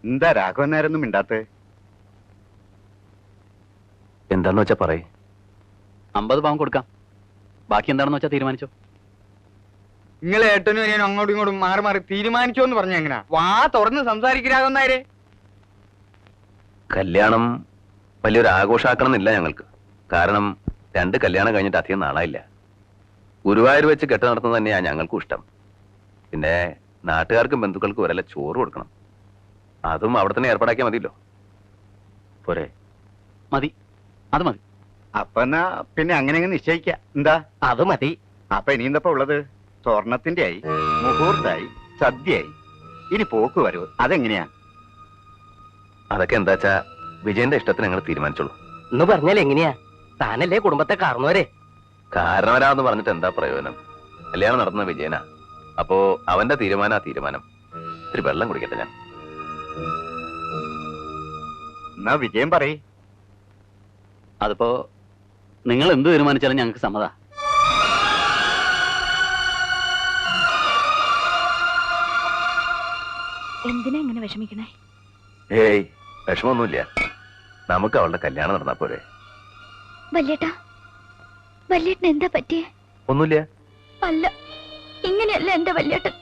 എന്താ രാഘവൻ നേരൊന്നും മിണ്ടാത്തേ? എന്താന്ന് വെച്ചാ പറയ്. 50 പവൻ കൊടുക്കാം. ബാക്കി എന്താണെന്ന് വെച്ചാൽ തീരുമാനിച്ചോ. നിങ്ങൾ ഏട്ടനും അനിയനും അങ്ങോട്ടും ഇങ്ങോട്ടും മാറി മാറി തീരുമാനിച്ചോ എന്ന് പറഞ്ഞ എങ്ങനാ? വാ തുറന്ന് സംസാരിക്കരാകുന്നായരെ. കല്യാണം വലിയൊരു ആഘോഷമാക്കണം എന്നില്ല ഞങ്ങൾക്ക്. കാരണം 2 കല്യാണം കഴിഞ്ഞിട്ട് അധികം നാളായില്ല. ഗുരുവായൂർ വെച്ച് കെട്ട് നടത്തുന്നത് തന്നെയാണ് ഞങ്ങൾക്കും ഇഷ്ടം. പിന്നെ നാട്ടുകാർക്കും ബന്ധുക്കൾക്കും ഒരല്ല ചോറ് കൊടുക്കണം. അതും അവിടെ തന്നെ ഏർപ്പാടാക്കിയാൽ മതിയല്ലോ. പോരെ? മതി, അത് മതി. അപ്പൊ എന്നാ പിന്നെ അങ്ങനെ നിശ്ചയിക്ക. എന്താ? അത് മതി. അപ്പൊ ഇനി എന്തപ്പോ ഉള്ളത്? സ്വർണത്തിന്റെ ആയി, മുഹൂർത്തായി, സദ്യയായി, ഇനി പോക്ക് വരവ്. അതെങ്ങനെയാ? അതൊക്കെ എന്താച്ചാ വിജയന്റെ ഇഷ്ടത്തിന് ഞങ്ങൾ തീരുമാനിച്ചോളൂ. എന്ന് പറഞ്ഞാൽ എങ്ങനെയാ? താനല്ലേ കുടുംബത്തെ കാരണവരെ. കാരണവരാന്ന് പറഞ്ഞിട്ട് എന്താ പ്രയോജനം? കല്യാണം നടത്തുന്ന വിജയനാ. അപ്പോ അവന്റെ തീരുമാനം. ഇത്തിരി വെള്ളം കുടിക്കട്ടെ ഞാൻ. എന്നാ വിജയം പറയ്. അതിപ്പോ നിങ്ങൾ എന്ത് തീരുമാനിച്ചാലും ഞങ്ങൾക്ക് സമ്മതാ. എന്തിനാ ഇങ്ങനെ വിഷമിക്കണേ? ഏയ് വിഷമൊന്നുമില്ല. നമുക്ക് അവളുടെ കല്യാണം നടന്നാ പോരെ? വല്യേട്ടാ, വല്യേട്ടന് എന്താ പറ്റിയേ? ഒന്നുമില്ല. അല്ല, ഇങ്ങനെയല്ല എന്റെ വല്യേട്ടൻ.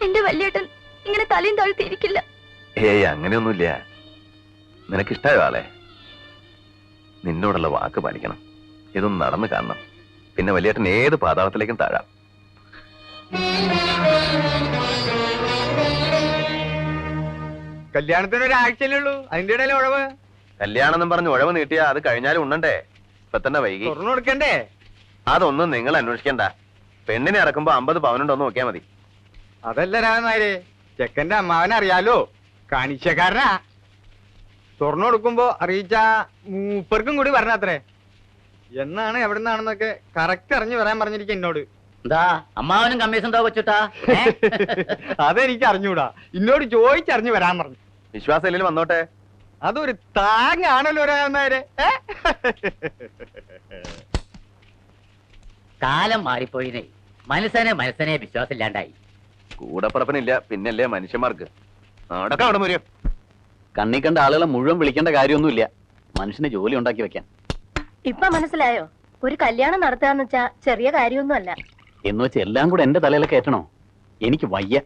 എന്റെ വല്യേട്ടൻ ഇങ്ങനെ തലയും താഴ്ത്തിയിരിക്കില്ല. ഏയ് അങ്ങനെയൊന്നുമില്ല. നിനക്കിഷ്ടായോ ആളെ? നിന്നോടുള്ള വാക്ക് പാലിക്കണം. ഇതൊന്നും നടന്നു കാണണം. പിന്നെ വലിയേട്ടൻ ഏത് പാതാളത്തിലേക്കും താഴാം. കല്യാണത്തിന് ഒരാഴ്ചയല്ലേ ഉള്ളൂ, അതിന്റെ ഇടയിൽ ഉഴവ്. കല്യാണം എന്നും പറഞ്ഞ് ഉഴവ് നീട്ടിയാ അത് കഴിഞ്ഞാലും ഉണ്ടണ്ടേ. ഇപ്പൊ തന്നെ വൈകി. തുറന്നു കൊടുക്കണ്ടേ? അതൊന്നും നിങ്ങൾ അന്വേഷിക്കണ്ട. പെണ്ണിനെ ഇറക്കുമ്പോ 50 പവനുണ്ടോന്ന് നോക്കിയാ മതി. അതല്ല രാഘവനായരെ, ചെക്കന്റെ അമ്മാവനെ അറിയാലോ, കാണിച്ചക്കാരനാ. തുറന്നു കൊടുക്കുമ്പോ അറിയിച്ച മൂപ്പർക്കും കൂടി വരണത്രേ. എന്നാണ് എവിടെ നിന്നാണെന്നൊക്കെ കറക്റ്റ് അറിഞ്ഞു വരാൻ പറഞ്ഞിരിക്കും എന്നോട്. എന്താ അമ്മാവനും കമ്മീഷൻ എന്താ വെച്ചിട്ടാ? അതെനിക്ക് അറിഞ്ഞൂടാ, എന്നോട് ചോദിച്ചറിഞ്ഞു വരാൻ പറഞ്ഞു. വിശ്വാസം ഇല്ലെങ്കിൽ വന്നോട്ടെ. അതൊരു താങ്ങാണല്ലോ രാഘവനായരെ. കാലം മാറിപ്പോയിനെ. മനസ്സനെ വിശ്വാസമില്ലാണ്ടായി. കൂടപ്പറപ്പനില്ല, പിന്നല്ലേ മനുഷ്യന്മാർക്ക്. അവിടൊക്കെ അവിടെ മുരിയും. കണ്ണി കണ്ട ആളുകളെ മുഴുവൻ വിളിക്കേണ്ട കാര്യമൊന്നുമില്ല. മനുഷ്യന് ജോലി ഉണ്ടാക്കി വെക്കാൻ. ഇപ്പൊ മനസ്സിലായോ? ഒരു കല്യാണം നടത്തുകയെന്ന് വെച്ചാ ചെറിയ കാര്യമൊന്നും അല്ല. എന്ന് വെച്ച് എല്ലാം കൂടെ എന്റെ തലയിലൊക്കെ ഏറ്റണോ? എനിക്ക് വയ്യ.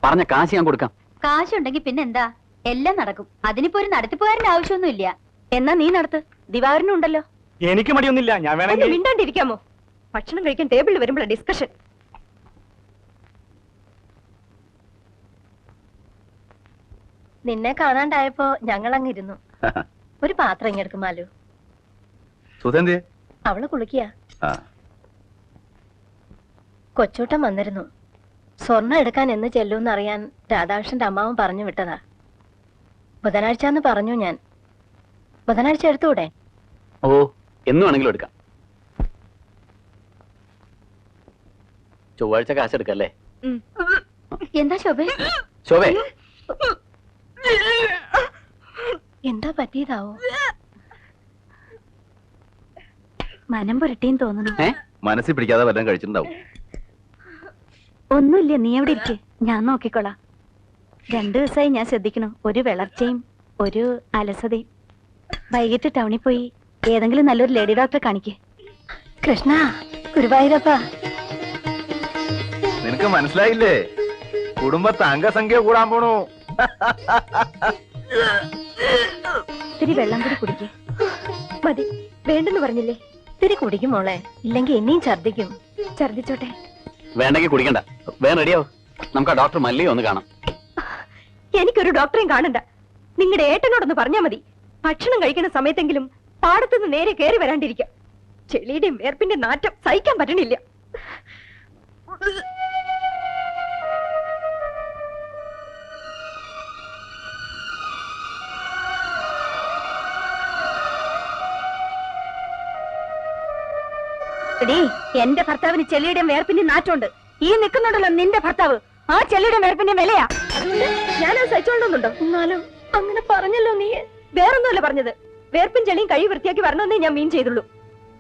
പറഞ്ഞ കാശ് ഞാൻ കൊടുക്കാം. കാശുണ്ടെങ്കിൽ പിന്നെ എന്താ, എല്ലാം നടക്കും. അതിനിപ്പോ ഒരു നടത്തിപ്പുകാരന്റെ ആവശ്യമൊന്നുമില്ല. എന്നാ നീ നടത്ത്, ദിവാകരനും ഉണ്ടല്ലോ. എനിക്ക് മടിയൊന്നുമില്ല, ഞാൻ വേണമെങ്കിൽ. മിണ്ടാണ്ടിരിക്കാമോ? ഭക്ഷണം കഴിക്കാൻ ടേബിളിൽ വരുമ്പോഴാണ് ഡിസ്കഷൻ. നിന്നെ കാണാണ്ടായപ്പോ ഞങ്ങൾ അങ്ങിരുന്നു. ഒരു പാത്രം ഇങ്ങെടുക്കും മാലു. സുധന്തി അവള് കുളിക്കുക. കൊച്ചൂട്ടൻ വന്നിരുന്നു. സ്വർണ്ണം എടുക്കാൻ എന്ന് ചെല്ലൂന്ന് അറിയാൻ രാധാകൃഷ്ണന്റെ അമ്മാവൻ പറഞ്ഞു വിട്ടതാ. ബുധനാഴ്ചന്ന് പറഞ്ഞു ഞാൻ. ബുധനാഴ്ച എടുത്തൂടെ? ഓ, എന്നു വേണമെങ്കിലും എടുക്കാം. ചൊവ്വാഴ്ച കാശ് എടുക്കല്ലേ? എന്താ ശോഭേ? ശോഭേ, എന്താ പറ്റിയതാവോ? മനം പുരട്ടിയും തോന്നുന്നു. മനസ്സിൽ പിടിക്കാതെ വല്ലതും കഴിച്ചിട്ടുണ്ടാവും. ഒന്നുമില്ല, നീ എവിടെ ഇരിക്കെ, ഞാൻ നോക്കിക്കോളാം. 2 ദിവസമായി ഞാൻ ശ്രദ്ധിക്കണം. ഒരു വിളർച്ചയും ഒരു അലസതയും. വൈകിട്ട് ടൗണിൽ പോയി ഏതെങ്കിലും നല്ലൊരു ലേഡി ഡോക്ടറെ കാണിക്കേ. കൃഷ്ണ, ഗുരുവായൂരപ്പ. നിനക്ക് മനസ്സിലായില്ലേ? കുടുംബത്തെ അംഗസംഖ്യ കൂടാൻ പോണു. ഇത്തിരി വെള്ളം കൂടി കുടിക്കേ. മതി, വേണ്ടെന്ന് പറഞ്ഞില്ലേ? ഇത്തിരി കുടിക്കും മോളെ, ഇല്ലെങ്കിൽ എന്നെയും ഛർദിക്കും. ഛർദിച്ചോട്ടെ. വേണ്ടെങ്കിൽ കുടിക്കണ്ട. വേഗം റെഡിയാവും. നമുക്ക് ആ ഡോക്ടർ മല്ലിയെ ഒന്ന് കാണാം. എനിക്കൊരു ഡോക്ടറെയും കാണണ്ട. നിങ്ങളുടെ ഏട്ടനോടൊന്ന് പറഞ്ഞാ മതി. ഭക്ഷണം കഴിക്കുന്ന സമയത്തെങ്കിലും പാടത്തുനിന്ന് നേരെ കയറി വരാണ്ടിരിക്കാം. ചെളിയുടെയും വേർപ്പിന്റെ നാറ്റം സഹിക്കാൻ പറ്റണില്ല. എടീ, എന്റെ ഭർത്താവിന് ചെല്ലിയുടെയും വേർപ്പിന്റെ നാറ്റമുണ്ട്. ഈ നിൽക്കുന്നുണ്ടല്ലോ നിന്റെ ഭർത്താവ്, ആ ചെല്ലിയുടെ വേർപ്പിന്റെ വിലയാ. ഞാനത് സഹിച്ചോണ്ടോന്നുണ്ടോ? എന്നാലും അങ്ങനെ പറഞ്ഞല്ലോ നീ. വേറൊന്നുമല്ല പറഞ്ഞത്. വേർപ്പും ചെളിയും കഴി വൃത്തിയാക്കി വരണമെന്നേ ഞാൻ മീൻ ചെയ്തുള്ളൂ.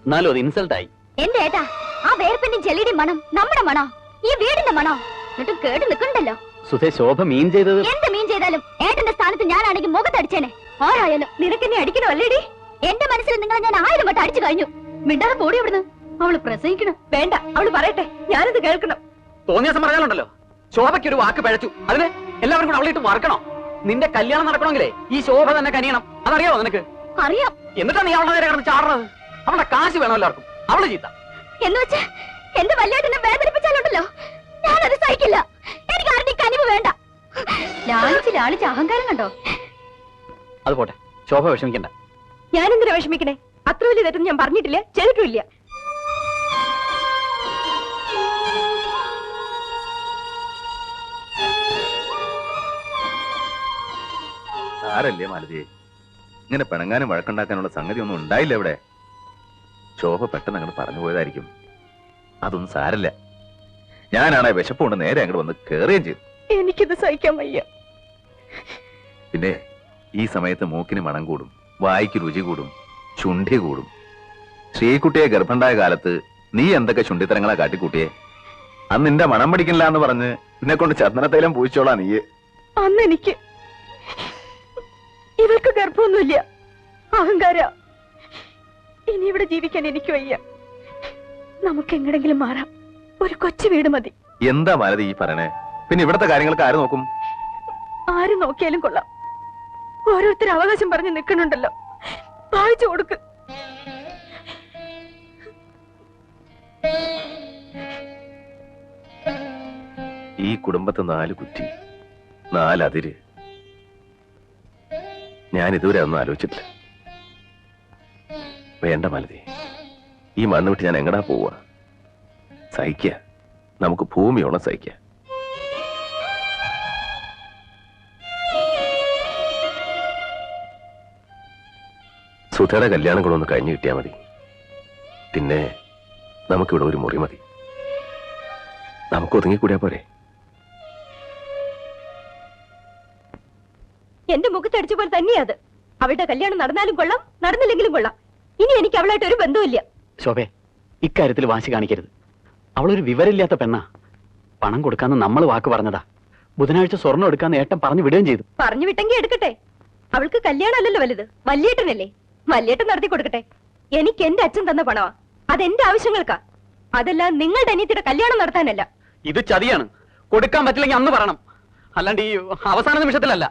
എന്നാലും അത് ഇൻസൾട്ടായി. എന്റെ ഏട്ടാ, ആ വേർപ്പിന്റെ ചെളിയുടെയും മണം നമ്മുടെ മണോ? ഈ വീടിന്റെ മണോ? എന്നിട്ട് കേട്ട് നിൽക്കണ്ടല്ലോ. സുധേ, ശോഭ മീൻ ചെയ്തത് എന്ത് മീൻ ചെയ്താലും ഏട്ടന്റെ സ്ഥാനത്ത് ഞാനാണെങ്കിൽ മുഖത്തടിച്ചേനെ. ആരായാലും നിനക്കെന്നെ അടിക്കണോ അല്ലേടി? എന്റെ മനസ്സിൽ നിങ്ങളെ ഞാൻ 1000 വട്ടം അടിച്ചു കഴിഞ്ഞു. മിണ്ടാതെ പോടി അവിടുന്ന്. അവള് പ്രസവിക്കണം. വേണ്ട, അവള് പറയട്ടെ, ഞാനത് കേൾക്കണം. തോന്നിയ ദിവസം പറഞ്ഞാലുണ്ടല്ലോ, ശോഭയ്ക്ക് ഒരു വാക്ക് പഴച്ചു. അതിന് എല്ലാവരും കൂടെ അവളിട്ട് മറക്കണോ? നിന്റെ കല്യാണം നടക്കണമെങ്കിലേ ഈ ശോഭ തന്നെ കനിയണം. അതറിയാമോ നിനക്ക്? അറിയാം. എന്നിട്ടാ നീ അവളുടെ നേരെ കിടന്ന് ചാടുന്നത്? അവളുടെ കാശ് വേണം എല്ലാവർക്കും. അവള് ചീത്ത. എന്ന് വെച്ച് എന്റെ വല്യേട്ടനെ വേദനിപ്പിച്ചാലുണ്ടല്ലോ, ഞാനത് സഹിക്കില്ല. എനിക്ക് ആരുടെ കനിവ് വേണ്ട. ലാളിച്ച് അഹങ്കാരം കണ്ടോ? അത് പോട്ടെ, ശോഭ വിഷമിക്കണ്ട. ഞാനെന്തിനാ വിഷമിക്കണേ? അത്ര വലിയ തെറ്റൊന്നും ഞാൻ പറഞ്ഞിട്ടില്ല, ചെയ്തിട്ടില്ല. സാരല്ലേ മാലതിയെ, ഇങ്ങനെ പിണങ്ങാനും വഴക്കുണ്ടാക്കാനുള്ള സംഗതി ഒന്നും ഉണ്ടായില്ല ഇവിടെ. ശോഭ പെട്ടെന്ന് അങ്ങോട്ട് പറഞ്ഞു പോയതായിരിക്കും. അതൊന്നും സാരല്ല. ഞാനാണെ വിശപ്പുകൊണ്ട് നേരെ അങ്ങോട്ട് വന്ന് കേറുകയും ചെയ്തു. എനിക്കിത് സഹിക്കാൻ വയ്യ. പിന്നെ ഈ സമയത്ത് മൂക്കിന് മണം കൂടും, വായിക്ക് രുചി കൂടും, ചുണ്ടി കൂടും. ശ്രീകുട്ടിയെ ഗർഭണ്ടായ കാലത്ത് നീ എന്തൊക്കെ ചുണ്ടിത്തരങ്ങളാ കാട്ടിക്കൂട്ടിയെ. അന്ന് നിന്റെ മണം പിടിക്കില്ല എന്ന് പറഞ്ഞ് എന്നെ കൊണ്ട് ചന്ദനത്തൈലം പൂച്ചോളാ നീയെ. അന്ന് എനിക്ക് ഇവൾക്ക് ഗർഭമൊന്നുമില്ല. അഹങ്കാര. ഇനി ഇവിടെ ജീവിക്കാൻ എനിക്ക് വയ്യ. നമുക്ക് എങ്ങടെങ്കിലും മാറാം. ഒരു കൊച്ചു വീട് മതി. എന്താ മാലതി ഈ പറയണേ? പിന്നെ ഇവിടത്തെ കാര്യങ്ങൾക്ക് ആര് നോക്കും? ആര് നോക്കിയാലും കൊള്ളാം. ഓരോരുത്തർ അവകാശം പറഞ്ഞ് നിൽക്കണുണ്ടല്ലോ, വായിച്ചു കൊടുക്ക്. ഈ കുടുംബത്തെ 4 കുറ്റി, 4 അതിര്. ഞാൻ ഇതുവരെ ഒന്നും ആലോചിച്ചിട്ടില്ല. വേണ്ട മാലതി, ഈ മണ്ണ് വിട്ട് ഞാൻ എങ്ങടാ പോവുക? സഹിക്ക, നമുക്ക് ഭൂമിയോളം സഹിക്ക. സുധയുടെ കല്യാണം കൂടെ ഒന്ന് കഴിഞ്ഞു കിട്ടിയാൽ മതി. പിന്നെ നമുക്കിവിടെ ഒരു മുറി മതി. നമുക്ക് ഒതുങ്ങിക്കൂടിയാ പോരെ? എന്റെ മുഖത്തടിച്ച പോലെ തന്നെയാ അത്. അവളുടെ കല്യാണം നടന്നാലും കൊള്ളാം, നടന്നില്ലെങ്കിലും കൊള്ളാം. ഇനി എനിക്ക് അവളായിട്ട് ഒരു ബന്ധവുമില്ല. ശോഭേ, ഇക്കാര്യത്തിൽ വാശി കാണിക്കരുത്. അവളൊരു വിവരമില്ലാത്ത പെണ്ണാ. പണം കൊടുക്കാന്ന് നമ്മൾ വാക്ക് പറഞ്ഞതാ. ബുധനാഴ്ച സ്വർണ്ണം എടുക്കാന്ന് ഏട്ടൻ പറഞ്ഞു വിടുകയും ചെയ്തു. പറഞ്ഞു വിട്ടെങ്കിൽ എടുക്കട്ടെ. അവൾക്ക് കല്യാണമല്ലല്ലോ വലുത്, വല്യേട്ടനല്ലേ. വല്യേട്ടൻ നടത്തി കൊടുക്കട്ടെ. എനിക്ക് എന്റെ അച്ഛൻ തന്ന പണമാ. അതെന്റെ ആവശ്യങ്ങൾക്കാ. അതെല്ലാം നിങ്ങളുടെ അനിയത്തിയുടെ കല്യാണം നടത്താനല്ല. ഇത് ചതിയാണ്. കൊടുക്കാൻ പറ്റില്ലെങ്കിൽ അന്ന് പറയണം, അല്ലാണ്ട് ഈ അവസാന നിമിഷത്തിലല്ല.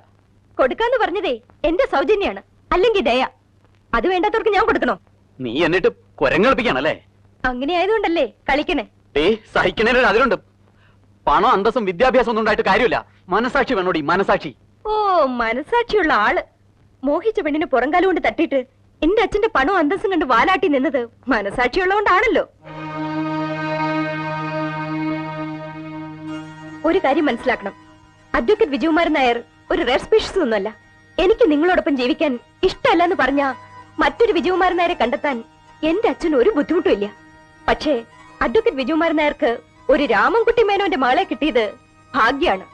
കൊടുക്കാന്ന് പറഞ്ഞതേ എന്റെ സൗജന്യാണ്, അല്ലെങ്കിൽ ദയ. അത് വേണ്ടാത്തവർക്ക് ഞാൻ കൊടുക്കണോ? നീ എന്നിട്ട് കുരങ്ങളിപ്പിക്കാണല്ലേ? അങ്ങനെ ആയതുകൊണ്ടല്ലേ കളിക്കണേ. സഹിക്കണേലും അതിലുണ്ട്. പണം, അന്തസ്സും വിദ്യാഭ്യാസം ഒന്നും ഉണ്ടായിട്ട് കാര്യമില്ല. മനസാക്ഷി വേണോടി, മനസാക്ഷി. ഓ, മനസാക്ഷിയുള്ള ആള്. മോഹിച്ച പെണ്ണിന് പുറംകാലം കൊണ്ട് തട്ടിയിട്ട് എന്റെ അച്ഛന്റെ പണവും അന്തസ്സും കണ്ട് വാലാട്ടി നിന്നത് മനസാക്ഷിയുള്ളതുകൊണ്ടാണല്ലോ. ഒരു കാര്യം മനസ്സിലാക്കണം, അഡ്വക്കേറ്റ് വിജയകുമാരൻ നായർ ഒരു റെയർ സ്പീഷീസ് ഒന്നുമല്ല. എനിക്ക് നിങ്ങളോടൊപ്പം ജീവിക്കാൻ ഇഷ്ടമല്ല എന്ന് പറഞ്ഞ മറ്റൊരു വിജയകുമാരൻ നായരെ കണ്ടെത്താൻ എന്റെ അച്ഛന് ഒരു ബുദ്ധിമുട്ടും ഇല്ല. പക്ഷേ അഡ്വക്കേറ്റ് വിജയകുമാരൻ നായർക്ക് ഒരു രാമൻകുട്ടി മേനോന്റെ മകളെ കിട്ടിയത് ഭാഗ്യാണ്,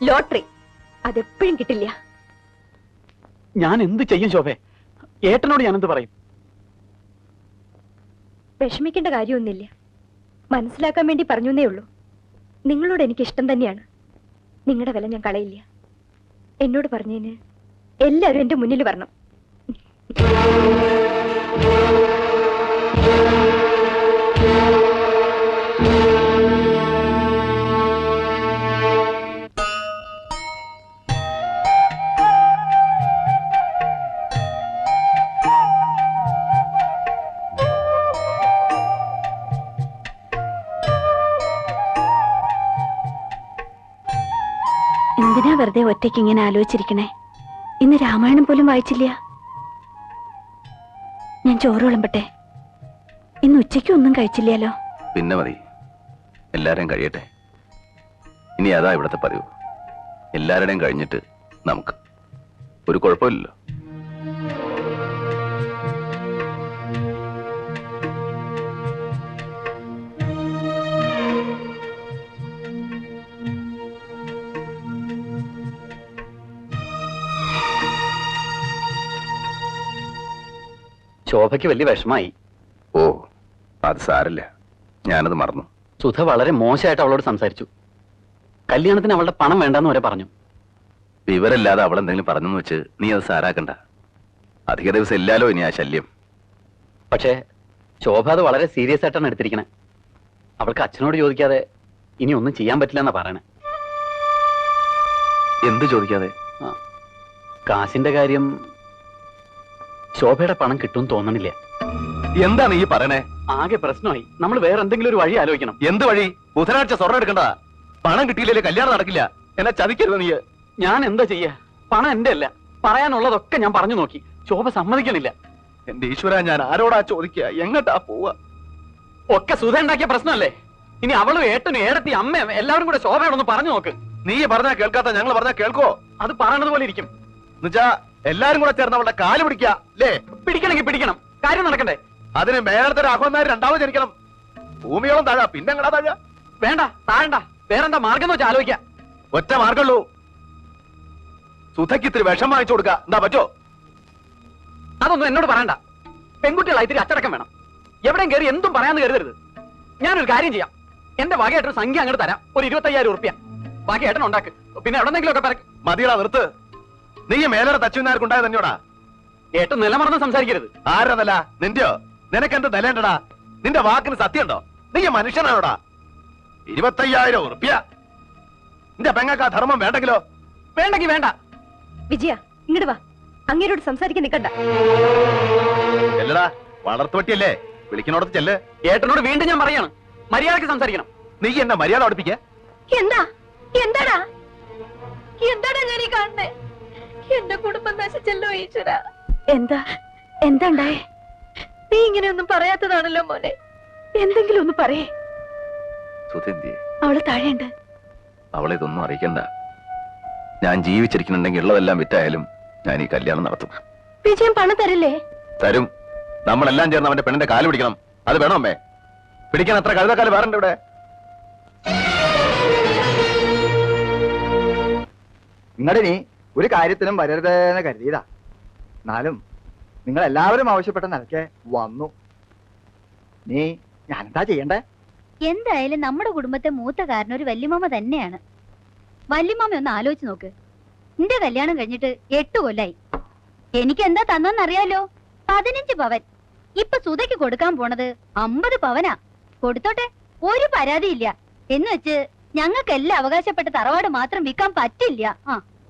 ലോട്ടറി. അതെപ്പോഴും കിട്ടില്ല. ഞാൻ എന്ത് ചെയ്യും ശോഭേ? ഏട്ടനോട് ഞാൻ എന്ത് പറയും? വിഷമിക്കേണ്ട കാര്യമൊന്നുമില്ല. മനസ്സിലാക്കാൻ വേണ്ടി പറഞ്ഞേ ഉള്ളൂ. നിങ്ങളോട് എനിക്ക് ഇഷ്ടം തന്നെയാണ്. നിങ്ങളുടെ വില ഞാൻ കളയില്ല. എന്നോട് പറഞ്ഞതിന് എല്ലാവരും എന്റെ മുന്നിൽ വരണം. എന്തിനാ വെറുതെ ഒറ്റയ്ക്ക് ഇങ്ങനെ ആലോചിച്ചിരിക്കണേ? ഇന്ന് രാമായണം പോലും വായിച്ചില്ല. ഞാൻ ചോറ് വിളമ്പട്ടെ? ഇന്ന് ഉച്ചയ്ക്ക് ഒന്നും കഴിച്ചില്ലല്ലോ. പിന്നെ മതി, എല്ലാരെയും കഴിയട്ടെ. ഇനി അതാ ഇവിടത്തെ പതിവ്. എല്ലാവരുടെയും കഴിഞ്ഞിട്ട് നമുക്ക്. ഒരു കുഴപ്പമില്ലല്ലോ. ശോഭയ്ക്ക് വലിയ വിഷമായി. ഓ, അത് സാരില്ല, ഞാനത് മറന്നു. സുധ വളരെ മോശമായിട്ട് അവളോട് സംസാരിച്ചു. കല്യാണത്തിന് അവളുടെ പണം വേണ്ടെന്ന് വരെ പറഞ്ഞു. വിവരമില്ലാതെ അവളെന്തെങ്കിലും പറഞ്ഞെന്ന് വെച്ച് നീ അത് സാരാക്കണ്ട. അധിക ദിവസം ഇല്ലാലോ ഇനി ആ ശല്യം. പക്ഷേ ശോഭ അത് വളരെ സീരിയസ് ആയിട്ടാണ് എടുത്തിരിക്കണേ. അവൾക്ക് അച്ഛനോട് ചോദിക്കാതെ ഇനി ഒന്നും ചെയ്യാൻ പറ്റില്ല എന്നാ പറയണേ. എന്ത് ചോദിക്കാതെ? കാശിന്റെ കാര്യം, ശോഭയുടെ പണം കിട്ടും തോന്നണില്ല. എന്താ നീ പറയണേ? ആകെ പ്രശ്നമായി. നമ്മൾ വേറെ എന്തെങ്കിലും ഒരു വഴി ആലോചിക്കണം. എന്ത് വഴി? ബുധനാഴ്ച സ്വർണ്ണം എടുക്കണ്ട. പണം കിട്ടിയില്ലേ കല്യാണം നടക്കില്ല. എന്നെ ചതിക്കരുത് നീ. ഞാൻ എന്താ ചെയ്യാ? പണം എന്റെ അല്ല. പറയാനുള്ളതൊക്കെ ഞാൻ പറഞ്ഞു നോക്കി. ശോഭ സമ്മതിക്കണില്ല. എന്റെ ഈശ്വര, ഞാൻ ആരോടാ ചോദിക്കുക? എങ്ങട്ടാ പോവാ? ഒക്കെ സുധ ഉണ്ടാക്കിയ പ്രശ്നമല്ലേ? ഇനി അവളും ഏട്ടനും ഏടത്തി അമ്മയും എല്ലാവരും കൂടെ ശോഭയോടൊന്ന് പറഞ്ഞു നോക്ക്. നീ പറഞ്ഞാ കേൾക്കാത്ത ഞങ്ങൾ പറഞ്ഞാ കേൾക്കോ? അത് പറയണത് പോലെ ഇരിക്കും. എന്നുവെച്ചാ എല്ലാരും കൂടെ ചേർന്ന് അവളുടെ കാല് പിടിക്കുക അല്ലേ? പിടിക്കണമെങ്കിൽ പിടിക്കണം. കാര്യം നടക്കണ്ടേ? അതിന് മേലത്തെ രാഘവന്മാർ രണ്ടാമത് ജനിക്കണം. ഭൂമിയോളം താഴ, പിന്നെ എങ്ങടാ താഴ? വേണ്ട, താഴണ്ട. വേറെന്താ മാർഗം എന്ന് വെച്ചാൽ ആലോചിക്കാം. ഒറ്റ മാർഗമുള്ളൂ. സുധയ്ക്ക് ഇത്തിരി വിഷം വാങ്ങിച്ചു കൊടുക്കുക. എന്താ പറ്റോ? അതൊന്നും എന്നോട് പറയണ്ട. പെൺകുട്ടികളായി ഇത്തിരി അച്ചടക്കം വേണം. എവിടെയും കയറി എന്തും പറയാന്ന് കരുതരുത്. ഞാനൊരു കാര്യം ചെയ്യാം. എന്റെ വകയായിട്ടൊരു സംഖ്യ അങ്ങോട്ട് തരാം. ഒരു 25,000 ഉറുപ്പ്യ. ബാക്കി ഏട്ടൻ ഉണ്ടാക്ക്. പിന്നെ എവിടെന്നെങ്കിലും ഒക്കെ പറക്കും. മതിയടാ, നിർത്ത്. നീ മേലെ തച്ചുവിനാർക്കുണ്ടായത് തന്നെയോടാ. ഏട്ടൻ നിലമറന്ന് സംസാരിക്കരുത്. ആരതല്ല നിന്റെയോ? നിനക്കെന്ത് നിലയുണ്ടടാ? നിന്റെ വാക്കിന് സത്യമുണ്ടോ? നീ മനുഷ്യനാണോടാ? 25,000 ഉറുപ്പ്യ. നിന്റെ പെങ്ങക്ക് ആ ധർമ്മം വേണ്ടെങ്കിലോ? വേണ്ടെങ്കി വേണ്ട. വിജയ, ഇങ്ങോട്ട് വാ. അങ്ങേരോട് സംസാരിക്കാൻ നിൽക്കണ്ട. ചെല്ലടാ, വളർത്തുപറ്റിയല്ലേ? വിളിക്കണോടത്ത് ചെല്ല്. ഏട്ടനോട് വീണ്ടും ഞാൻ പറയാണ്, മര്യാദക്ക് സംസാരിക്കണം. നീ എന്നെ മര്യാദ പഠിപ്പിക്ക. എന്താ? എന്താടാ? എന്താടാ ഞാൻ ഈ കാണുന്നേ? എന്റെ കുടുംബം നശിച്ചല്ലോ ഈശ്വര. എന്താ? എന്താ ഉണ്ടായേ? നീ ഇങ്ങനെയൊന്നും പറയാത്തതാണല്ലോ മോനെ. എന്തെങ്കിലും ഒന്ന് പറയേ. സുധന്തി, അവള് താഴെയുണ്ട്. അവളെ ഇതൊന്നും അറിയിക്കണ്ട. ഞാൻ ജീവിച്ചിരിക്കുന്നുണ്ടെങ്കിൽ ഉള്ളതെല്ലാം വിറ്റായാലും ഞാൻ ഈ കല്യാണം നടത്തും. വിജയം പണം തരില്ലേ? തരും. നമ്മളെല്ലാം ചേർന്ന് അവന്റെ പെണ്ണിന്റെ കാല് പിടിക്കണം. അത് വേണോ അമ്മേ? പിടിക്കാൻ അത്ര കഴുതക്കാല് വേറെണ്ട് ഇവിടെ. നിങ്ങളുടെ ഒരു കാര്യത്തിനും വരരുതെന്ന് കരുതിയതാ. എന്നാലും നിങ്ങൾ എല്ലാവരും ആവശ്യപ്പെട്ട നിലയ്ക്ക് വന്നു. നീ ഞാനെന്താ ചെയ്യണ്ടേ? എന്തായാലും നമ്മുടെ കുടുംബത്തെ മൂത്ത കാരണം ഒരു വല്യമാമ തന്നെയാണ്. വല്യമാമ ഒന്ന് ആലോചിച്ച് നോക്ക്. നിന്റെ കല്യാണം കഴിഞ്ഞിട്ട് 8 കൊല്ലായി. എനിക്ക് എന്താ തന്നറിയാലോ? 15 പവൻ. ഇപ്പൊ സുധയ്ക്ക് കൊടുക്കാൻ പോണത് 50 പവനാ. കൊടുത്തോട്ടെ, ഒരു പരാതിയില്ല. എന്ന് വെച്ച് ഞങ്ങൾക്കെല്ലാം അവകാശപ്പെട്ട തറവാട് മാത്രം വിൽക്കാൻ പറ്റില്ല.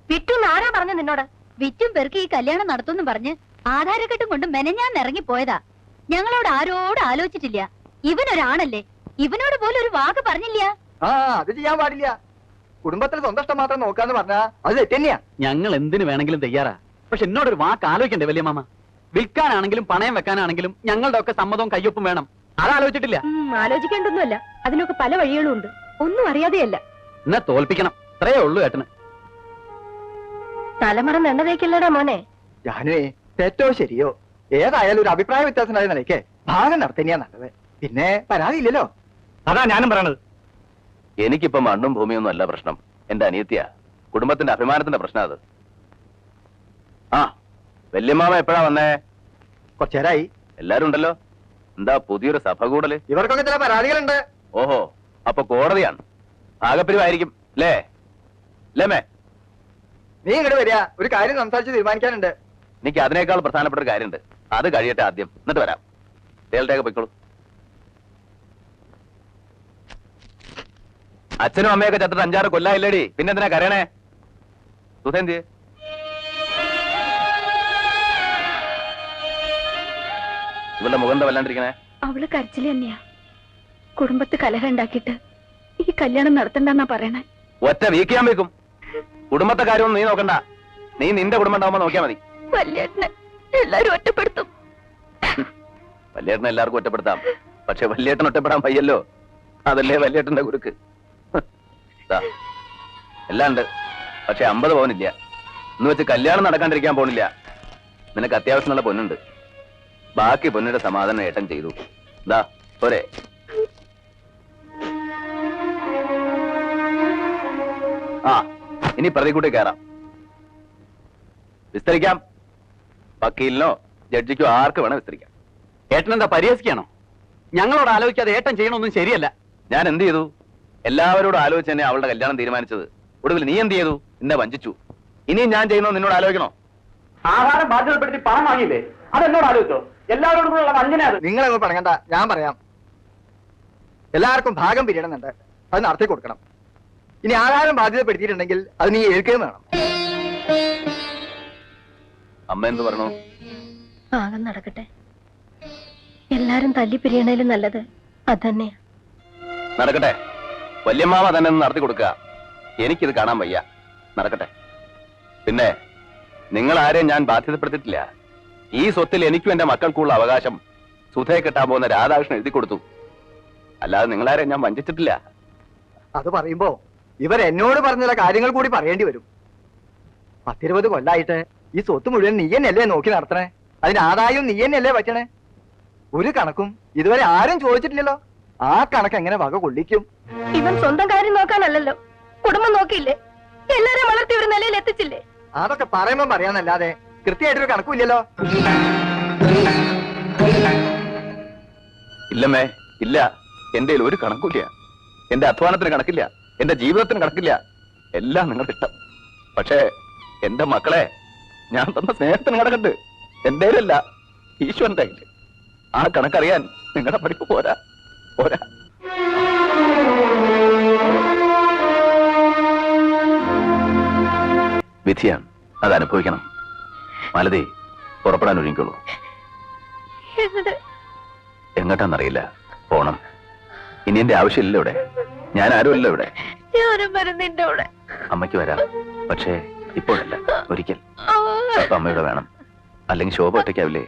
വിറ്റുന്ന് ആരാ പറഞ്ഞു നിന്നോട്? വിറ്റും പെറുക്കി ഈ കല്യാണം നടത്തുമെന്ന് പറഞ്ഞ് ആധാരക്കെട്ടും കൊണ്ട് മെനഞ്ഞാൻ ഇറങ്ങി പോയതാ. ഞങ്ങളോട് ആരോട് ആലോചിച്ചിട്ടില്ല. ഇവനൊരാണല്ലേ, ഇവനോട് പോലും ഒരു വാക്ക് പറഞ്ഞില്ല. അത് ചെയ്യാൻ പാടില്ല. കുടുംബത്തിൽ സ്വന്തം ഇഷ്ടം മാത്രം നോക്കാന്ന് പറഞ്ഞാ അത് തെറ്റന്നെയാ. ഞങ്ങൾ എന്തിനു വേണമെങ്കിലും തയ്യാറാ. പക്ഷെ എന്നോടൊരു വാക്ക് ആലോചിക്കണ്ടേ വലിയമാമ? വിൽക്കാനാണെങ്കിലും പണയം വെക്കാനാണെങ്കിലും ഞങ്ങളുടെ ഒക്കെ സമ്മതവും കയ്യൊപ്പും വേണം. അതാലോചിച്ചിട്ടില്ല. ആലോചിക്കേണ്ടൊന്നുമല്ല. അതിനൊക്കെ പല വഴികളും ഉണ്ട്. ഒന്നും അറിയാതെയല്ല. എന്നാ തോൽപ്പിക്കണം. അത്രയേ ഉള്ളൂ ഏട്ടന്. തലമുറ നെണ്ണതേക്കില്ലടാ മോനെ. ഞാനുവേ തെറ്റോ ശരിയോ ഏതായാലും ഒരു അഭിപ്രായ വ്യത്യാസമായ നിലയ്ക്ക് ഭാഗം നടത്തന്നെയാ നല്ലത്. പിന്നെ പരാതിയില്ലല്ലോ. അതാ ഞാനും പറയണത്. എനിക്കിപ്പോ മണ്ണും ഭൂമിയൊന്നും അല്ല പ്രശ്നം. എന്റെ അനിയത്തിയാ. കുടുംബത്തിന്റെ അഭിമാനത്തിന്റെ പ്രശ്നം അത്. ആ, വല്യമാമ എപ്പോഴാ വന്നേ? കുറച്ചേരായി. എല്ലാരും ഉണ്ടല്ലോ. എന്താ പുതിയൊരു സഭ കൂടല്? ഇവർക്കൊക്കെ ചില പരാതികളുണ്ട്. ഓഹോ, അപ്പൊ കോടതിയാണ്. ആകപ്പിരിവായിരിക്കും അല്ലേ? ലേമേ, നീ ഇങ്ങോട്ട് വരിക. ഒരു കാര്യം സംസാരിച്ച് തീരുമാനിക്കാനുണ്ട്. എനിക്ക് അതിനേക്കാൾ പ്രധാനപ്പെട്ട ഒരു കാര്യമുണ്ട്. അത് കഴിയട്ടെ ആദ്യം, എന്നിട്ട് വരാം. തേൽട്ടേക്ക് പൊയ്ക്കോളൂ. അച്ഛനും അമ്മയൊക്കെ ചത്തിട്ട് 5-6 കൊല്ലായില്ലേടി. പിന്നെന്തിനാ കരയണേ? സുധേന്തി, ഇവളുടെ മുഖം എന്താ വല്ലാണ്ടിരിക്കണേ? അവള് കരച്ചില് തന്നെയാ. കുടുംബത്ത് കലഹം ഉണ്ടാക്കിയിട്ട് ഈ കല്യാണം നടത്തണ്ടെന്നാ പറയണേ. ഒറ്റ വീക്കിയാൻ വെക്കും. കുടുംബത്തെ കാര്യമൊന്നും നീ നോക്കണ്ട. നീ നിന്റെ കുടുംബം ഉണ്ടാവുമ്പോ നോക്കിയാ മതി. വല്യേട്ടനെ എല്ലാരും ഒറ്റപ്പെടുത്തും. വല്യേട്ടനെ എല്ലാവർക്കും ഒറ്റപ്പെടുത്താം. പക്ഷെ വല്യേട്ടൻ ഒറ്റപ്പെടാൻ വയ്യല്ലോ. അതല്ലേ വല്യേട്ടന്റെ കുരുക്ക്. ദാ, എല്ലാം ഉണ്ട്. പക്ഷെ 50 പവനില്ല. എന്ന് വെച്ച് കല്യാണം നടക്കാണ്ടിരിക്കാൻ പോണില്ല. നിനക്ക് അത്യാവശ്യമുള്ള പൊന്നുണ്ട്. ബാക്കി പൊന്നിന്റെ സമാധാനം ഏട്ടൻ ചെയ്തു. ദാ പോരെ. ആ, ഇനി പ്രതികൂട്ടി കയറാം. വിസ്തരിക്കാം. വക്കീലിനോ ജഡ്ജിക്കോ ആർക്ക് വേണം വിസ്തരിക്കാം. ഏട്ടൻ എന്താ പരിഹസിക്കാണോ? ഞങ്ങളോട് ആലോചിക്കാതെ ഏട്ടൻ ചെയ്യണമൊന്നും ശരിയല്ല. ഞാൻ എന്ത് ചെയ്തു? എല്ലാവരോടും ആലോചിച്ച് തന്നെ അവളുടെ കല്യാണം തീരുമാനിച്ചത്. ഒടുവിൽ നീ എന്ത് ചെയ്തു? എന്നെ വഞ്ചിച്ചു. ഇനിയും ഞാൻ ചെയ്യുന്നത് നിന്നോട് ആലോചിക്കണോ? ആഹാരം ബാധ്യതപ്പെടുത്തി പണം വാങ്ങിയില്ലേ? അതെന്നോട് ആലോചിച്ചോ? എല്ലാവരോടും കൂടെ ഉള്ള വഞ്ചന അത്. നിങ്ങളങ്ങ് പറയണ്ട, ഞാൻ പറയാം. എല്ലാവർക്കും ഭാഗം പിരിയണമെന്നുണ്ട്, അത് നടത്തി കൊടുക്കണം. ഇനി ആഹാരം ബാധ്യതപ്പെടുത്തിയിട്ടുണ്ടെങ്കിൽ അത് നീ ഏൽക്കുകയും വേണം. അമ്മ എന്ത് പറഞ്ഞു? ആകം നടക്കട്ടെ. എല്ലാരും തല്ലി പിരിയണേലും നല്ലത് അതന്നെയാ. നടക്കട്ടെ. വല്യമ്മാവ തന്നെ ഒന്ന് നടത്തി കൊടുക്കുക. എനിക്കിത് കാണാൻ വയ്യ. നടക്കട്ടെ. പിന്നെ നിങ്ങൾ ആരെയും ഞാൻ ബാധ്യതപ്പെടുത്തിയിട്ടില്ല. ഈ സ്വത്തിൽ എനിക്കും എന്റെ മക്കൾക്കുള്ള അവകാശം സുധയെ കെട്ടാൻ പോകുന്ന രാധാകൃഷ്ണൻ എഴുതി കൊടുത്തു. അല്ലാതെ നിങ്ങളാരെയും ഞാൻ വഞ്ചിച്ചിട്ടില്ല. അത് പറയുമ്പോ ഇവർ എന്നോട് പറഞ്ഞ ചില കാര്യങ്ങൾ കൂടി പറയേണ്ടി വരും. 10-20 കൊല്ലായിട്ട് ഈ സ്വത്ത് മുഴുവൻ നീ തന്നെയല്ലേ നോക്കി നടത്തണേ? അതിന് ആദായം നീ തന്നെയല്ലേ പറ്റണേ? ഒരു കണക്കും ഇതുവരെ ആരും ചോദിച്ചിട്ടില്ലല്ലോ. ആ കണക്ക് എങ്ങനെ വക കൊള്ളിക്കും? ഇവൻ സ്വന്തം കാര്യം നോക്കാനല്ലല്ലോ, കുടുംബം നോക്കിയില്ലേ? എല്ലാരും വളർത്തി ഒരു നിലയിൽ എത്തിച്ചില്ലേ? അതൊക്കെ പറയുമ്പോ പറയാന്നല്ലാതെ കൃത്യമായിട്ടൊരു കണക്കുമില്ലല്ലോ. ഇല്ലമ്മേ, ഇല്ല. എന്റെ ഒരു കണക്കില്ല. എന്റെ അധ്വാനത്തിന് കണക്കില്ല, എന്റെ ജീവിതത്തിന് കണക്കില്ല. എല്ലാം നിങ്ങളുടെ ഇഷ്ടം. പക്ഷേ എന്റെ മക്കളെ ഞാൻ തന്ന സ്നേഹത്തിന് കണക്കുണ്ട്. എന്റെ അല്ല, ഈശ്വരന്റെ കയ്യില്. ആ കണക്കറിയാൻ നിങ്ങളുടെ പഠിപ്പ് പോരാ. പോരാ. വിധിയാണ്, അത് അനുഭവിക്കണം. മാലതി, പുറപ്പെടാൻ ഒരുങ്ങിക്കോളൂ. എങ്ങോട്ടാന്നറിയില്ല, പോണം. ഇനി എന്റെ ആവശ്യമില്ല ഇവിടെ. ഞാൻ ആരുമല്ല ഇവിടെ. ഞാനും വരുന്നിന്റെ കൂടെ. അമ്മയ്ക്ക് വരാം, പക്ഷേ ഇപ്പോഴല്ല, ഒരിക്കൽ. അപ്പൊ അമ്മയുടെ വേണം, അല്ലെങ്കിൽ ശോഭ ഒറ്റയ്ക്കാവില്ലേ?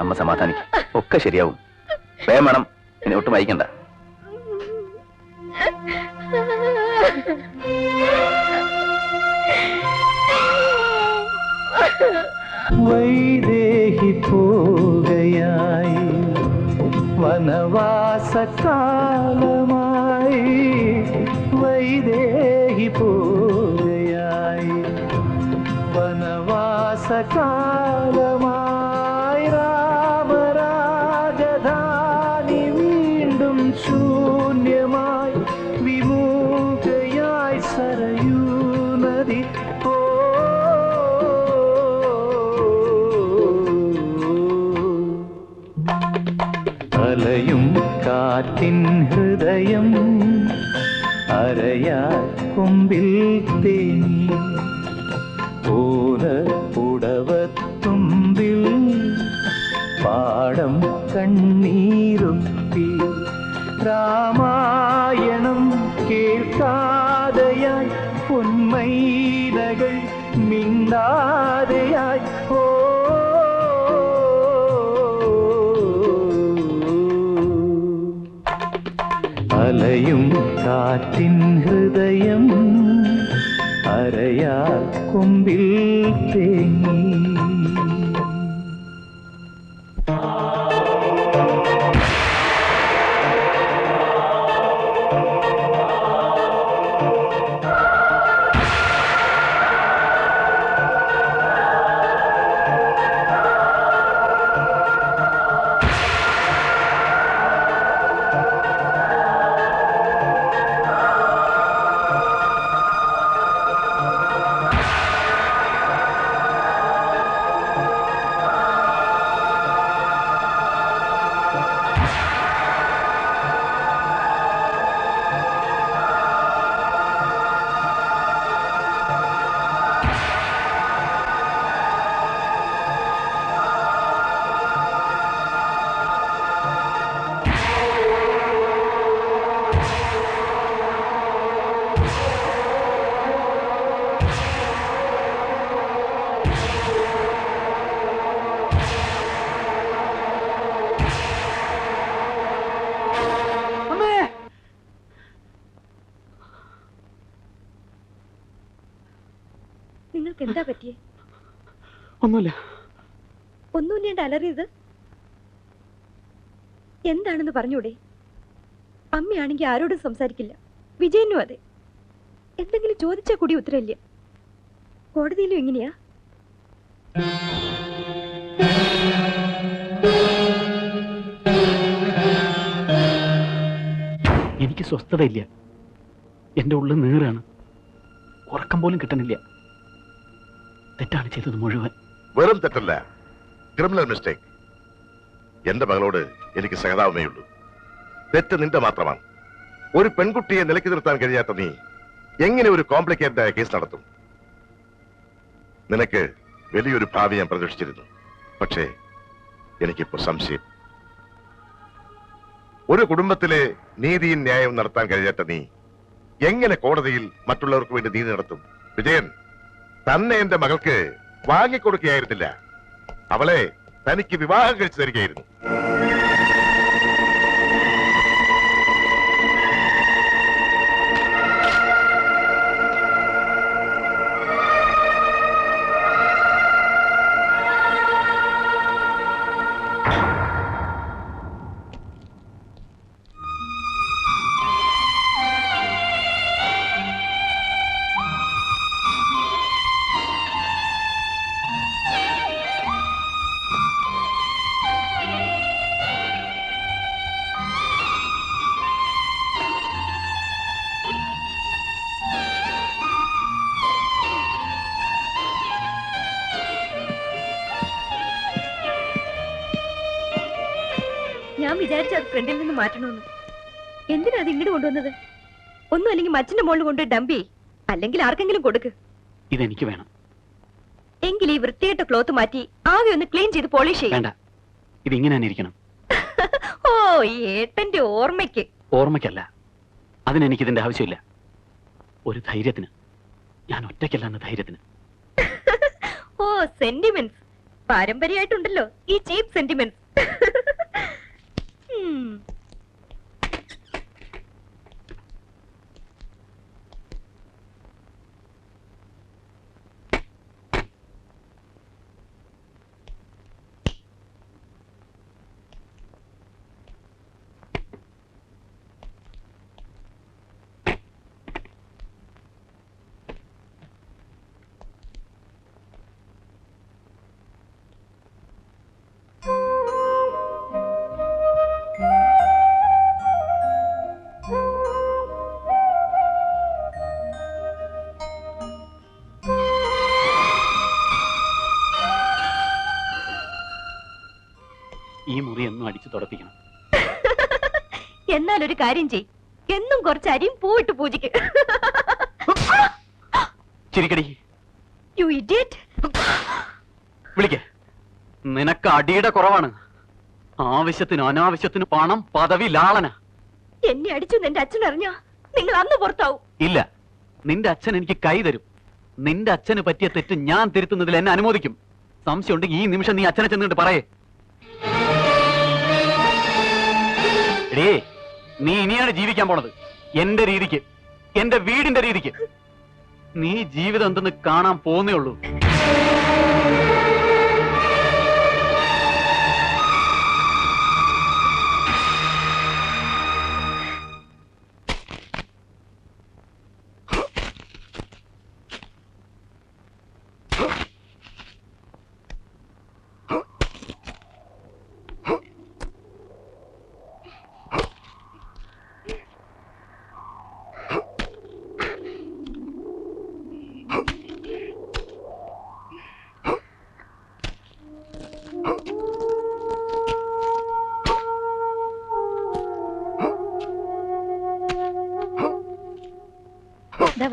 അമ്മ സമാധാനിക്കും, ഒക്കെ ശരിയാവും. വേഗം വേണം, ഇനി ഒട്ടും വൈകണ്ട. വൈദേഹി പോകയായി വനവാസകാലമായി, വൈദേഹി പോകയായി വനവാസകാലമായി, രാമരാജധാനി വീണ്ടും ശൂന്യമായി, വിമുഖയായി സരയൂ നദി. അലയും കാറ്റിൻ ഹൃദയം അരയാൽ കൊമ്പിൽ തേങ്ങി, ഓല പുടവത്തുമ്പിൽ പാടം കണ്ണീരൊപ്പി, രാമായണം കേൾക്കാതെയായി പൊന്മൈനകൾ മിണ്ടാതെയായി. അലയും കാറ്റിൻ ഹൃദയം അരയാൽ കൊമ്പിൽ തേങ്ങി. നിങ്ങൾക്ക് എന്താ പറ്റിയേ? ഒന്നുമില്ല. ഒന്നുമില്ലാണ്ട് അലറിയത് എന്താണെന്ന് പറഞ്ഞൂടെ? അമ്മയാണെങ്കിൽ ആരോടും സംസാരിക്കില്ല, വിജയനും അതെ. എന്തെങ്കിലും ചോദിച്ചാൽ കൂടി ഉത്തരവില്ല. കോടതിയിലും എങ്ങനെയാ? എനിക്ക് സ്വസ്ഥതയില്ല. എന്റെ ഉള്ളിൽ നീറാണ്. ഉറക്കം പോലും കിട്ടണില്ല. തെറ്റാണ് ചെയ്തത് മുഴുവൻ. വെറും തെറ്റല്ല, ക്രിമിനൽ മിസ്റ്റേക്ക്. എന്റെ മകളോട് എനിക്ക് സഹതാപമേ ഉള്ളൂ. തെറ്റ് നിന്റെ മാത്രമാണ്. ഒരു പെൺകുട്ടിയെ നിലയ്ക്ക് നിർത്താൻ കഴിയാത്ത നീ എങ്ങനെ ഒരു കോംപ്ലിക്കേറ്റഡ് ആയ കേസ് നടത്തും? നിനക്ക് വലിയൊരു ഭാവി ഞാൻ പ്രതീക്ഷിച്ചിരുന്നു. പക്ഷേ എനിക്കിപ്പോ സംശയം. ഒരു കുടുംബത്തിലെ നീതിയും ന്യായവും നടത്താൻ കഴിയാത്ത നീ എങ്ങനെ കോടതിയിൽ മറ്റുള്ളവർക്ക് വേണ്ടി നീതി നടത്തും? വിജയൻ, തന്നെ എന്റെ മകൾക്ക് വാങ്ങിക്കൊടുക്കുകയായിരുന്നില്ല, അവളെ തനിക്ക് വിവാഹം കഴിച്ചു തരികയായിരുന്നു. ഞാൻ വിചാരിച്ചു അത് ഫ്രണ്ടിൽ നിന്ന് മാറ്റണമെന്ന്. എന്തിനാ അത് ഇങ്ങോട്ട് കൊണ്ടുവന്നത്? ഒന്നും അല്ലെങ്കിൽ മച്ചിന്റെ മുകളിൽ കൊണ്ട് ഡംപ് ചെയ്, അല്ലെങ്കിൽ ആർക്കെങ്കിലും കൊടുക്ക്. ഇതെനിക്ക് വേണം. എങ്കിൽ ഈ വൃത്തിയായിട്ട ക്ലോത്ത് മാറ്റി ആകെ ഒന്ന് ക്ലീൻ ചെയ്ത് പോളിഷ് ചെയ്യും. വേണ്ട, ഇതിങ്ങനെ തന്നെ ഇരിക്കണം. ഓ, ഈ ഏട്ടന്റെ ഓർമ്മയ്ക്ക്. ഓർമ്മയ്ക്കല്ല, അതിനെനിക്ക് ഇതിന്റെ ആവശ്യമില്ല. ഒരു ധൈര്യത്തിന്. ഞാൻ ഒറ്റയ്ക്കല്ല എന്ന ധൈര്യത്തിന്. ഓ, സെന്റിമെന്റ്സ് പാരമ്പര്യമായിട്ടുണ്ടല്ലോ ഈ ചീപ്പ് സെന്റിമെന്റ്സ്. ഈ മുറി എന്നും അടിച്ചു തുടപ്പിക്കണം. എന്നാൽ ഒരു കാര്യം ചെയ്, എന്നും കുറച്ച് അരിയും പൂവിട്ട് പൂജിക്ക്. ചിരിക്കടി. You idiot. വിളിക്ക. നിനക്ക് അടിയുടെ കുറവാണ്. ആവശ്യത്തിന് അനാവശ്യത്തിന് പണം, പദവി, ലാളന. എന്നെ അടിച്ചു എന്റെ അച്ഛൻ അറിഞ്ഞോ നിങ്ങൾ അന്ന് പുറത്താവും. ഇല്ല, നിന്റെ അച്ഛൻ എനിക്ക് കൈ തരും. നിന്റെ അച്ഛന് പറ്റിയ തെറ്റ് ഞാൻ തിരുത്തുന്നതിൽ എന്നെ അനുമോദിക്കും. സംശയം ഉണ്ടെങ്കിൽ ഈ നിമിഷം നീ അച്ഛനെ ചെന്നിട്ട് പറയേ. എടേ, നീ ഇനിയാണ് ജീവിക്കാൻ പോണത് എന്റെ രീതിക്ക്, എന്റെ വീടിന്റെ രീതിക്ക്. നീ ജീവിതം എന്തെന്ന് കാണാൻ പോന്നേ ഉള്ളൂ.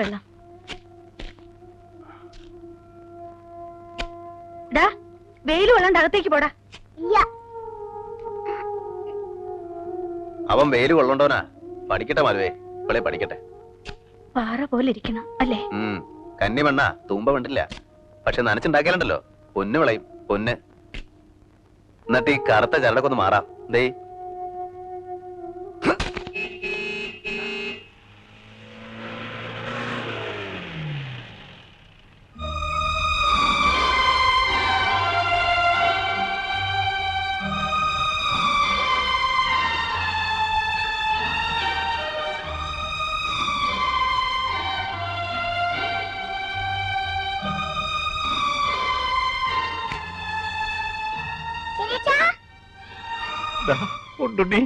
വെള്ളം വെയിൽ കൊള്ളാണ്ട് അകത്തേക്ക് പോടാ. അവൻ വെയിൽ കൊള്ളണ്ടോനാ? പഠിക്കട്ടെ മരുവേ, ഇവളെ പഠിക്കട്ടെ. പാറ പോലെ ഇരിക്കണം അല്ലേ? കന്നി മണ്ണ തൂമ്പ വേണ്ടില്ല, പക്ഷെ നനച്ചുണ്ടാക്കിയാലുണ്ടല്ലോ പൊന്ന് വിളയും, പൊന്ന്. എന്നിട്ട് ഈ കറുത്ത ചരടൊക്കെ ഒന്ന് മാറാം. ദേ ഉണ്ടുണ്ണി.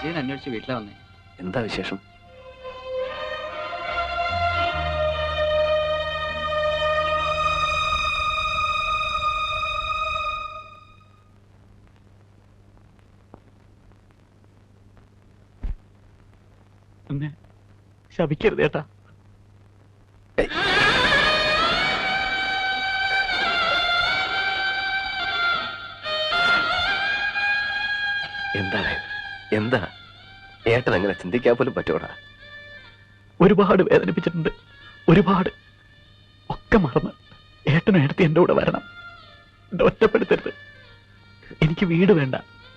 വിജയൻ അന്വേഷിച്ച് വീട്ടിലെ വന്നേ. എന്താ വിശേഷം? എന്നെ ശപിക്കരുത് ഏട്ടാ. എന്താണ് എന്താ ഏട്ടൻ അങ്ങനെ ചിന്തിക്കാൻ പോലും പറ്റൂടാ? ഒരുപാട് വേദനിപ്പിച്ചിട്ടുണ്ട്, ഒരുപാട്. ഒക്കെ മറന്ന് ഏട്ടനും ഏട്ടത്തി എന്റെ കൂടെ വരണം. എന്നെ ഒറ്റപ്പെടുത്തരുത്. എനിക്ക് വീട് വേണ്ട,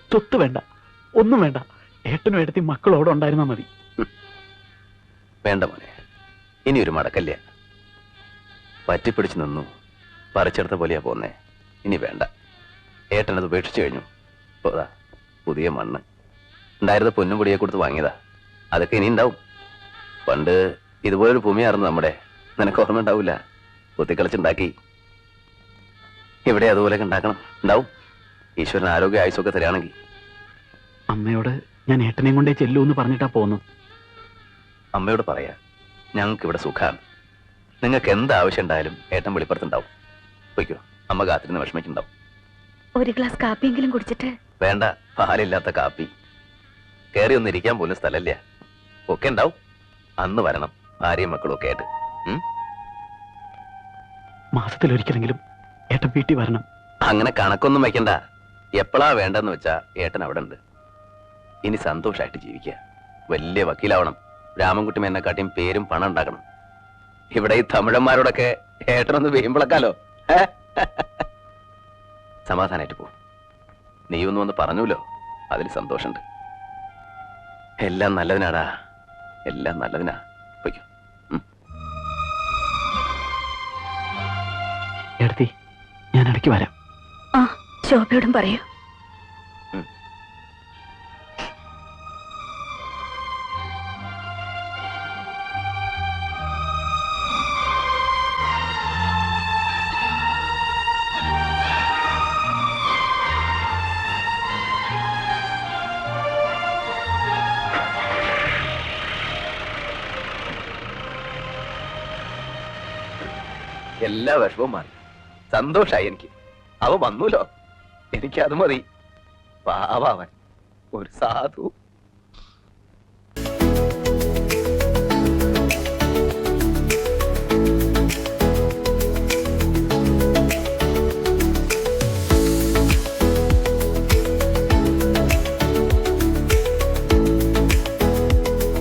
സ്വത്ത് വേണ്ട, ഒന്നും വേണ്ട. ഏട്ടനും ഏട്ടത്തി മക്കളോടെ ഉണ്ടായിരുന്നാ മതി. വേണ്ട മോനെ, ഇനി ഒരു മടക്കല്ലേ. പറ്റിപ്പിടിച്ചു നിന്നു, പറിച്ചെടുത്ത പോലെയാ പോന്നേ. ഇനി വേണ്ട. ഏട്ടനത് ഉപേക്ഷിച്ചു കഴിഞ്ഞു. പോതാ പുതിയ മണ്ണ് ഉണ്ടായിരുന്ന പൊന്നും പൊടിയെ കൊടുത്ത് വാങ്ങിയതാ. അതൊക്കെ ഇനി ഉണ്ടാവും. പണ്ട് ഇതുപോലൊരു ഭൂമിയായിരുന്നു നമ്മുടെ. നിനക്ക് ഓർമ്മ ഉണ്ടാവില്ല? കുത്തിക്കളിച്ചുണ്ടാക്കി. ഇവിടെ അതുപോലെയൊക്കെ ഉണ്ടാക്കണം. ഉണ്ടാവും. ഈശ്വരൻ ആരോഗ്യ ആയുസൊക്കെ തരികയാണെങ്കിൽ. അമ്മയോട് ഞാൻ ഏട്ടനെയും കൊണ്ടേ ചെല്ലൂ എന്ന് പറഞ്ഞിട്ടാ പോന്നു. അമ്മയോട് പറയാ, ഞങ്ങൾക്ക് ഇവിടെ സുഖാണ്. നിങ്ങൾക്ക് എന്ത് ആവശ്യം ഉണ്ടായാലും ഏട്ടൻ വെളിപ്പുറത്തുണ്ടാവും. പോയിക്കോ, അമ്മ കാത്തിരുന്ന് വിഷമിക്കുണ്ടാവും. ഒരു ഗ്ലാസ് കാപ്പിയെങ്കിലും കുടിച്ചിട്ട്. വേണ്ട, പാലില്ലാത്ത കാപ്പി. കയറി ഒന്ന് ഇരിക്കാൻ പോലും സ്ഥലമില്ല. ഒക്കെ ഉണ്ടാവും. അന്ന് വരണം, ഭാര്യയും മക്കളും ഒക്കെ ആയിട്ട്. മാസത്തിലൊരിക്കലെങ്കിലും ഏട്ടൻ വീട്ടിൽ വരണം. അങ്ങനെ കണക്കൊന്നും വെക്കണ്ട. എപ്പോഴാ വേണ്ടെന്ന് വെച്ചാ ഏട്ടൻ അവിടെ ഉണ്ട്. ഇനി സന്തോഷമായിട്ട് ജീവിക്കുക. വലിയ വക്കീലാവണം. രാമൻകുട്ടി എന്നെക്കാട്ടിയും പേരും പണം ഉണ്ടാക്കണം. ഇവിടെ ഈ തമിഴന്മാരോടൊക്കെ ഏട്ടനൊന്ന് വീമ്പിളക്കാലോ. സമാധാനായിട്ട് പോ. നീ ഒന്നും വന്ന് പറഞ്ഞൂലോ, അതിൽ സന്തോഷമുണ്ട്. എല്ലാം നല്ലതിനാടാ, എല്ലാം നല്ലതിനാ. പോയിക്കോ. ഏട്ടത്തി, ഞാൻ ഇടയ്ക്ക് വരാം. ആ, ശോഭയോടും പറയൂ. എല്ലാ വിഷമവും മാറി. സന്തോഷായി എനിക്ക്. അവ വന്നൂലോ, എനിക്ക് അത് മതി. പാവാവൻ ഒരു സാധു.